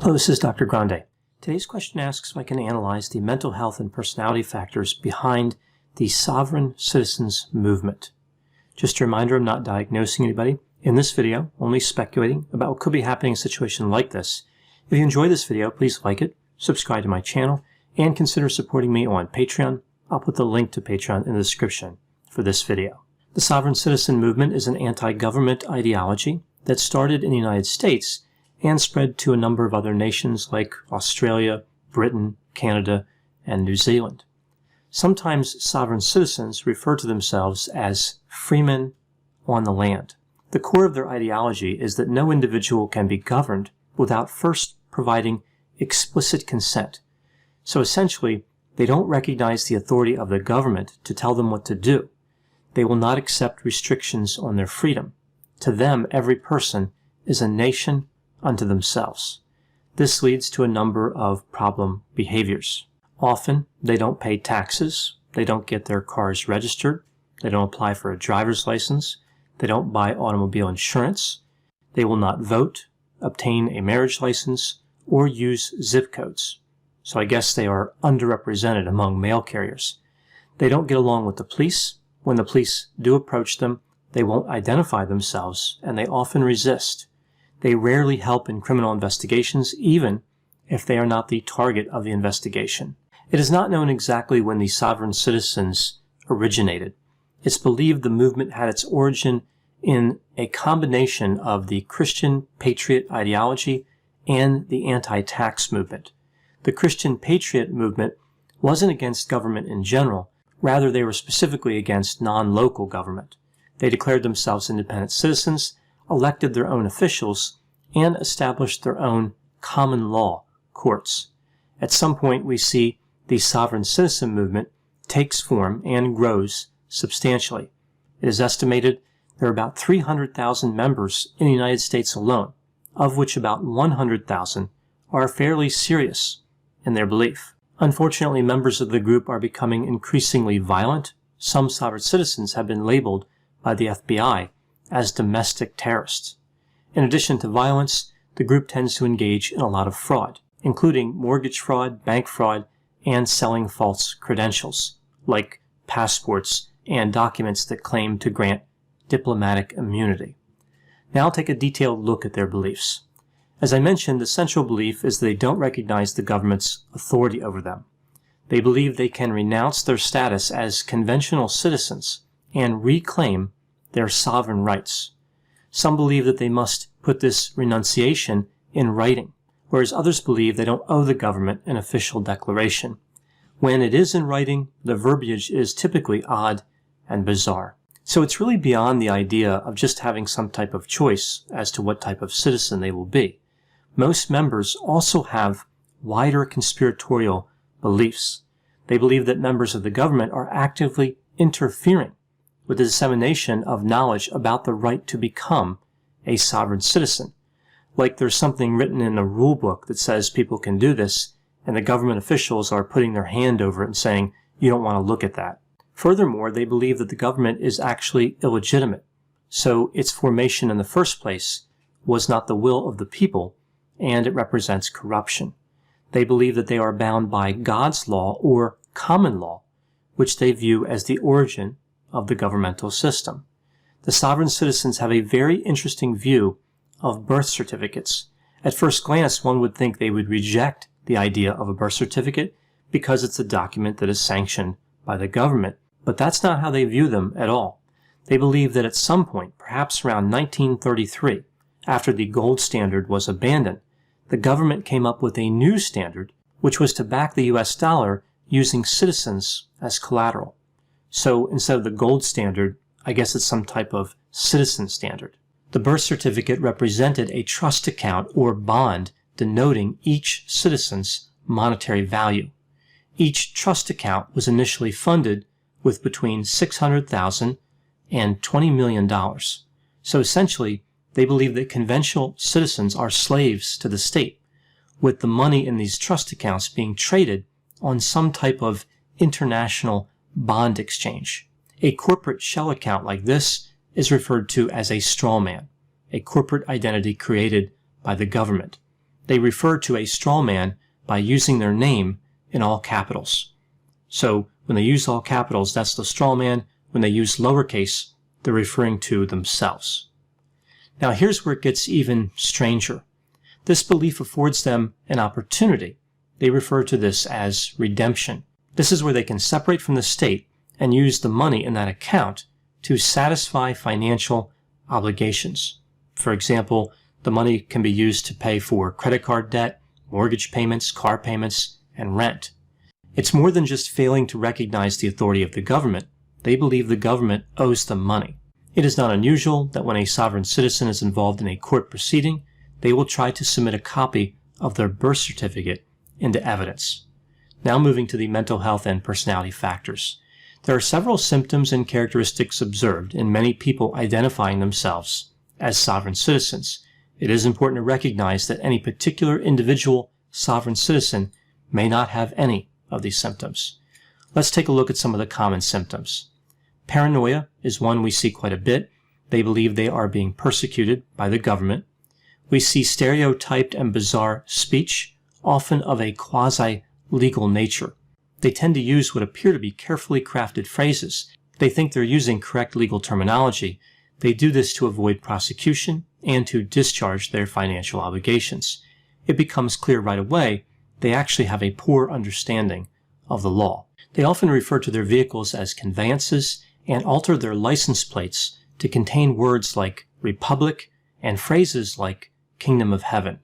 Hello, this is Dr. Grande. Today's question asks if I can analyze the mental health and personality factors behind the sovereign citizens movement. Just a reminder, I'm not diagnosing anybody. In this video, only speculating about what could be happening in a situation like this. If you enjoy this video, please like it, subscribe to my channel, and consider supporting me on Patreon. I'll put the link to Patreon in the description for this video. The sovereign citizen movement is an anti-government ideology that started in the United States and spread to a number of other nations like Australia, Britain, Canada, and New Zealand. Sometimes sovereign citizens refer to themselves as freemen on the land. The core of their ideology is that no individual can be governed without first providing explicit consent. So essentially, they don't recognize the authority of the government to tell them what to do. They will not accept restrictions on their freedom. To them, every person is a nation unto themselves. This leads to a number of problem behaviors. Often, they don't pay taxes, they don't get their cars registered, they don't apply for a driver's license, they don't buy automobile insurance, they will not vote, obtain a marriage license, or use zip codes. So I guess they are underrepresented among mail carriers. They don't get along with the police. When the police do approach them, they won't identify themselves, and they often resist. They rarely help in criminal investigations, even if they are not the target of the investigation. It is not known exactly when the sovereign citizens originated. It's believed the movement had its origin in a combination of the Christian patriot ideology and the anti-tax movement. The Christian patriot movement wasn't against government in general. Rather, they were specifically against non-local government. They declared themselves independent citizens, elected their own officials, and established their own common law courts. At some point, we see the sovereign citizen movement takes form and grows substantially. It is estimated there are about 300,000 members in the United States alone, of which about 100,000 are fairly serious in their belief. Unfortunately, members of the group are becoming increasingly violent. Some sovereign citizens have been labeled by the FBI as domestic terrorists. In addition to violence, the group tends to engage in a lot of fraud, including mortgage fraud, bank fraud, and selling false credentials, like passports and documents that claim to grant diplomatic immunity. Now I'll take a detailed look at their beliefs. As I mentioned, the central belief is they don't recognize the government's authority over them. They believe they can renounce their status as conventional citizens and reclaim their sovereign rights. Some believe that they must put this renunciation in writing, whereas others believe they don't owe the government an official declaration. When it is in writing, the verbiage is typically odd and bizarre. So it's really beyond the idea of just having some type of choice as to what type of citizen they will be. Most members also have wider conspiratorial beliefs. They believe that members of the government are actively interfering with the dissemination of knowledge about the right to become a sovereign citizen. Like there's something written in a rule book that says people can do this, and the government officials are putting their hand over it and saying, you don't want to look at that. Furthermore, they believe that the government is actually illegitimate, so its formation in the first place was not the will of the people, and it represents corruption. They believe that they are bound by God's law or common law, which they view as the origin of the governmental system. The sovereign citizens have a very interesting view of birth certificates. At first glance, one would think they would reject the idea of a birth certificate because it's a document that is sanctioned by the government, but that's not how they view them at all. They believe that at some point, perhaps around 1933, after the gold standard was abandoned, the government came up with a new standard, which was to back the US dollar using citizens as collateral. So instead of the gold standard, I guess it's some type of citizen standard. The birth certificate represented a trust account or bond denoting each citizen's monetary value. Each trust account was initially funded with between $600,000 and $20 million. So essentially, they believe that conventional citizens are slaves to the state, with the money in these trust accounts being traded on some type of international bond exchange. A corporate shell account like this is referred to as a straw man, a corporate identity created by the government. they refer to a straw man by using their name in all capitals. So when they use all capitals, that's the straw man. When they use lowercase, they're referring to themselves. Now here's where it gets even stranger. This belief affords them an opportunity. They refer to this as redemption. This is where they can separate from the state and use the money in that account to satisfy financial obligations. For example, the money can be used to pay for credit card debt, mortgage payments, car payments, and rent. It's more than just failing to recognize the authority of the government. They believe the government owes them money. It is not unusual that when a sovereign citizen is involved in a court proceeding, they will try to submit a copy of their birth certificate into evidence. Now moving to the mental health and personality factors. There are several symptoms and characteristics observed in many people identifying themselves as sovereign citizens. It is important to recognize that any particular individual sovereign citizen may not have any of these symptoms. Let's take a look at some of the common symptoms. Paranoia is one we see quite a bit. They believe they are being persecuted by the government. We see stereotyped and bizarre speech, often of a quasi-legal nature. They tend to use what appear to be carefully crafted phrases. They think they're using correct legal terminology. They do this to avoid prosecution and to discharge their financial obligations. It becomes clear right away they actually have a poor understanding of the law. They often refer to their vehicles as conveyances and alter their license plates to contain words like republic and phrases like kingdom of heaven.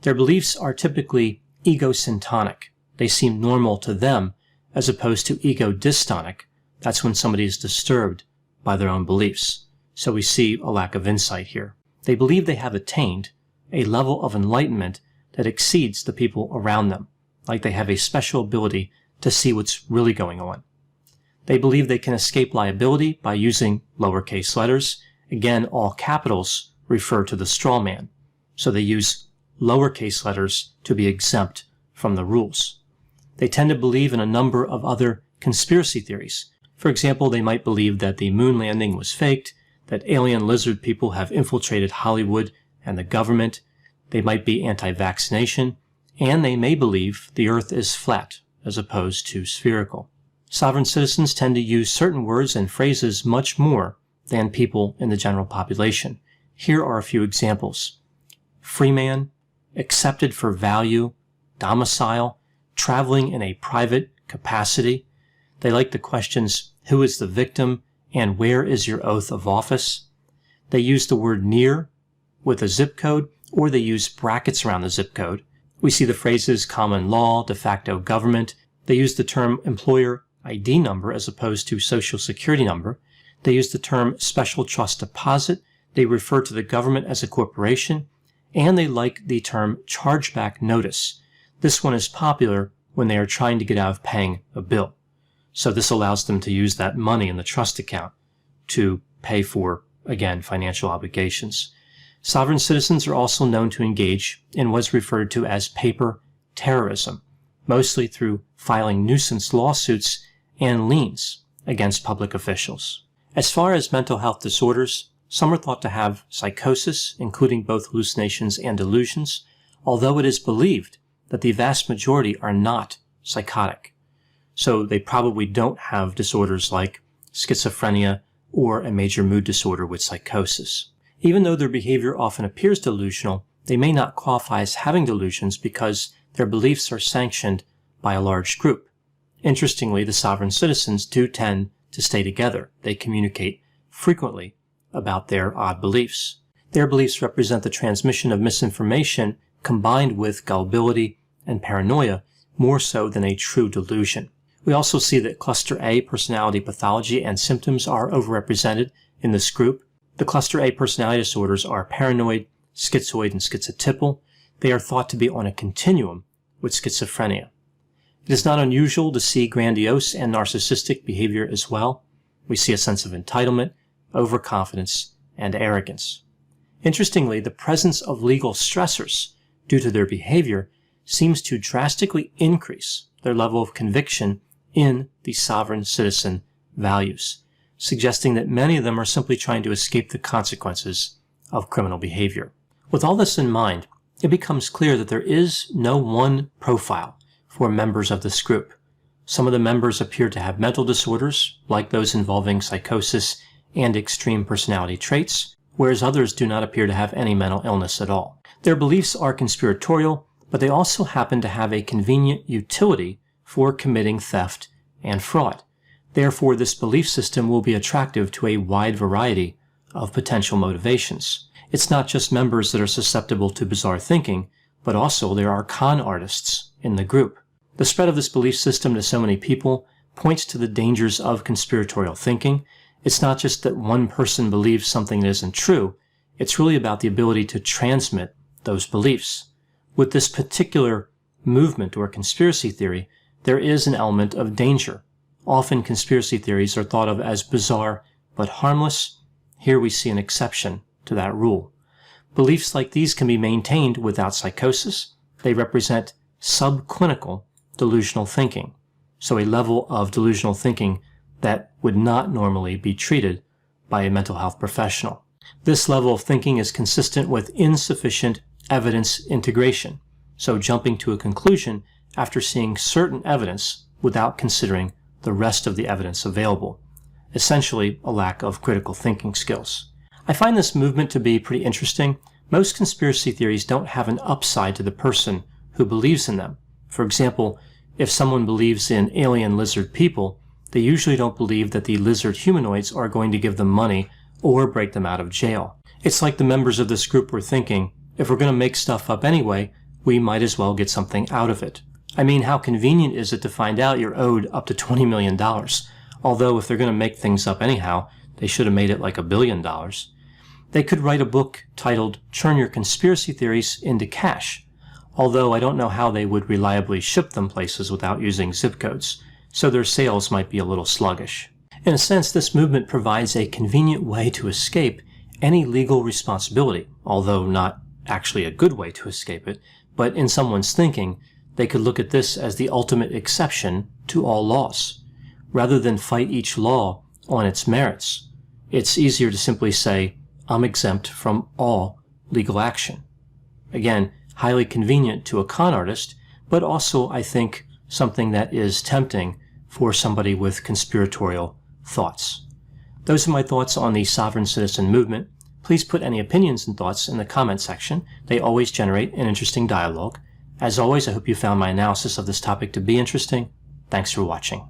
Their beliefs are typically egosyntonic. They seem normal to them as opposed to ego-dystonic. That's when somebody is disturbed by their own beliefs. So we see a lack of insight here. They believe they have attained a level of enlightenment that exceeds the people around them, like they have a special ability to see what's really going on. They believe they can escape liability by using lowercase letters. Again, all capitals refer to the straw man, so they use lowercase letters to be exempt from the rules. They tend to believe in a number of other conspiracy theories. For example, they might believe that the moon landing was faked, that alien lizard people have infiltrated Hollywood and the government. They might be anti-vaccination, and they may believe the earth is flat as opposed to spherical. Sovereign citizens tend to use certain words and phrases much more than people in the general population. Here are a few examples. Freeman, accepted for value, domicile, traveling in a private capacity. They like the questions, who is the victim and where is your oath of office? They use the word near with a zip code, or they use brackets around the zip code. We see the phrases common law, de facto government. They use the term employer ID number as opposed to social security number. They use the term special trust deposit. They refer to the government as a corporation. And they like the term chargeback notice. This one is popular when they are trying to get out of paying a bill. So this allows them to use that money in the trust account to pay for, again, financial obligations. Sovereign citizens are also known to engage in what's referred to as paper terrorism, mostly through filing nuisance lawsuits and liens against public officials. As far as mental health disorders, some are thought to have psychosis, including both hallucinations and delusions, although it is believed that the vast majority are not psychotic. So they probably don't have disorders like schizophrenia or a major mood disorder with psychosis. Even though their behavior often appears delusional, they may not qualify as having delusions because their beliefs are sanctioned by a large group. Interestingly, the sovereign citizens do tend to stay together. They communicate frequently about their odd beliefs. Their beliefs represent the transmission of misinformation combined with gullibility and paranoia more so than a true delusion. We also see that cluster A personality pathology and symptoms are overrepresented in this group. The cluster A personality disorders are paranoid, schizoid, and schizotypal. They are thought to be on a continuum with schizophrenia. It is not unusual to see grandiose and narcissistic behavior as well. We see a sense of entitlement, overconfidence, and arrogance. Interestingly, the presence of legal stressors due to their behavior seems to drastically increase their level of conviction in the sovereign citizen values, suggesting that many of them are simply trying to escape the consequences of criminal behavior. With all this in mind, it becomes clear that there is no one profile for members of this group. Some of the members appear to have mental disorders, like those involving psychosis and extreme personality traits, whereas others do not appear to have any mental illness at all. Their beliefs are conspiratorial, but they also happen to have a convenient utility for committing theft and fraud. Therefore, this belief system will be attractive to a wide variety of potential motivations. It's not just members that are susceptible to bizarre thinking, but also there are con artists in the group. The spread of this belief system to so many people points to the dangers of conspiratorial thinking. It's not just that one person believes something that isn't true, it's really about the ability to transmit those beliefs. With this particular movement or conspiracy theory, there is an element of danger. Often conspiracy theories are thought of as bizarre but harmless. Here we see an exception to that rule. Beliefs like these can be maintained without psychosis. They represent subclinical delusional thinking, so a level of delusional thinking that would not normally be treated by a mental health professional. This level of thinking is consistent with insufficient evidence integration, so jumping to a conclusion after seeing certain evidence without considering the rest of the evidence available, essentially a lack of critical thinking skills. I find this movement to be pretty interesting. Most conspiracy theories don't have an upside to the person who believes in them. For example, if someone believes in alien lizard people, they usually don't believe that the lizard humanoids are going to give them money or break them out of jail. It's like the members of this group were thinking, if we're going to make stuff up anyway, we might as well get something out of it. I mean, how convenient is it to find out you're owed up to $20 million? Although if they're going to make things up anyhow, they should have made it like $1 billion. They could write a book titled Turn Your Conspiracy Theories into Cash, although I don't know how they would reliably ship them places without using zip codes, so their sales might be a little sluggish. In a sense, this movement provides a convenient way to escape any legal responsibility, although not actually a good way to escape it, but in someone's thinking, they could look at this as the ultimate exception to all laws. Rather than fight each law on its merits, it's easier to simply say, I'm exempt from all legal action. Again, highly convenient to a con artist, but also, I think, something that is tempting for somebody with conspiratorial thoughts. Those are my thoughts on the sovereign citizen movement. Please put any opinions and thoughts in the comment section. They always generate an interesting dialogue. As always, I hope you found my analysis of this topic to be interesting. Thanks for watching.